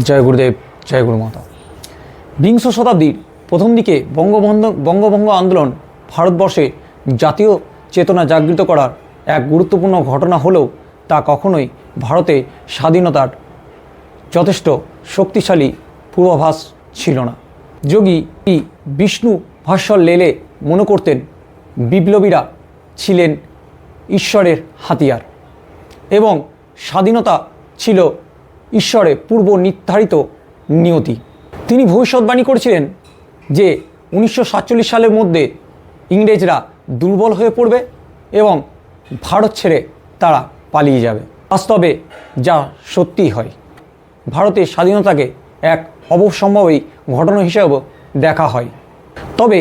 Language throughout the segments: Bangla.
জয় গুরুদেব, জয় গুরুমাতা। বিংশ শতাব্দীর প্রথম দিকে বঙ্গভঙ্গ আন্দোলন ভারতবর্ষে জাতীয় চেতনা জাগৃত করার এক গুরুত্বপূর্ণ ঘটনা হলেও তা কখনোই ভারতে স্বাধীনতার যথেষ্ট শক্তিশালী পূর্বাভাস ছিল না। যোগী বিষ্ণু ভাস্বর লেলে মনে করতেন বিপ্লবীরা ছিলেন ঈশ্বরের হাতিয়ার এবং স্বাধীনতা ছিল ঈশ্বরের পূর্ব নির্ধারিত নিয়তি। তিনি ভবিষ্যৎবাণী করেছিলেন যে 1947 সালের মধ্যে ইংরেজরা দুর্বল হয়ে পড়বে এবং ভারত ছেড়ে তারা পালিয়ে যাবে। বাস্তবে যা সত্যি হয়, ভারতের স্বাধীনতাকে এক অবশ্যম্ভাবী ঘটনা হিসেবেও দেখা হয়। তবে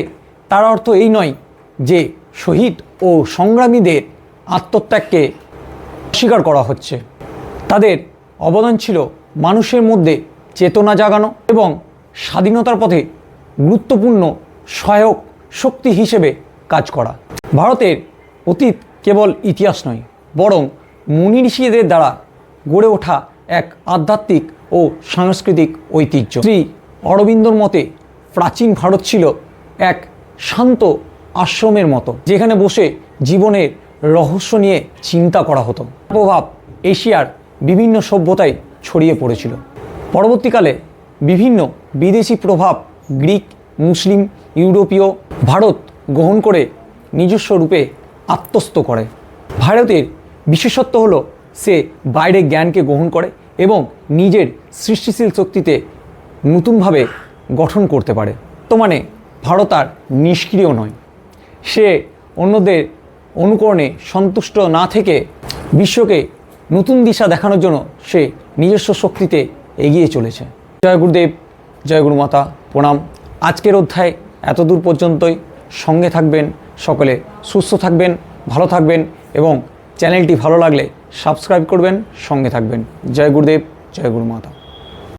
তার অর্থ এই নয় যে শহীদ ও সংগ্রামীদের আত্মত্যাগকে অস্বীকার করা হচ্ছে। তাদের অবদান ছিল মানুষের মধ্যে চেতনা জাগানো এবং স্বাধীনতার পথে গুরুত্বপূর্ণ সহায়ক শক্তি হিসেবে কাজ করা। ভারতের অতীত কেবল ইতিহাস নয়, বরং মুনি ঋষিদের দ্বারা গড়ে ওঠা এক আধ্যাত্মিক ও সাংস্কৃতিক ঐতিহ্য। শ্রী অরবিন্দর মতে প্রাচীন ভারত ছিল এক শান্ত আশ্রমের মতো, যেখানে বসে জীবনের রহস্য নিয়ে চিন্তা করা হতো। প্রভাব এশিয়ার বিভিন্ন সভ্যতায় ছড়িয়ে পড়েছিল। পরবর্তীকালে বিভিন্ন বিদেশি প্রভাব গ্রিক, মুসলিম, ইউরোপীয় ভারত গ্রহণ করে নিজস্ব রূপে আত্মস্থ করে। ভারতের বিশেষত্ব হলো সে বাইরের জ্ঞানকে গ্রহণ করে এবং নিজের সৃষ্টিশীল শক্তিতে নতুনভাবে গঠন করতে পারে। বর্তমানে ভারত আর নিষ্ক্রিয় নয়, সে অন্যদের অনুকরণে সন্তুষ্ট না থেকে বিশ্বকে নতুন দিশা দেখানোর জন্য সে নিজস্ব শক্তিতে এগিয়ে চলেছে। জয় গুরুদেব, জয় গুরুমাতা, প্রণাম। আজকের অধ্যায় এতদূর পর্যন্তই। সঙ্গে থাকবেন, সকলে সুস্থ থাকবেন, ভালো থাকবেন এবং চ্যানেলটি ভালো লাগলে সাবস্ক্রাইব করবেন, সঙ্গে থাকবেন। জয় গুরুদেব, জয় গুরুমাতা।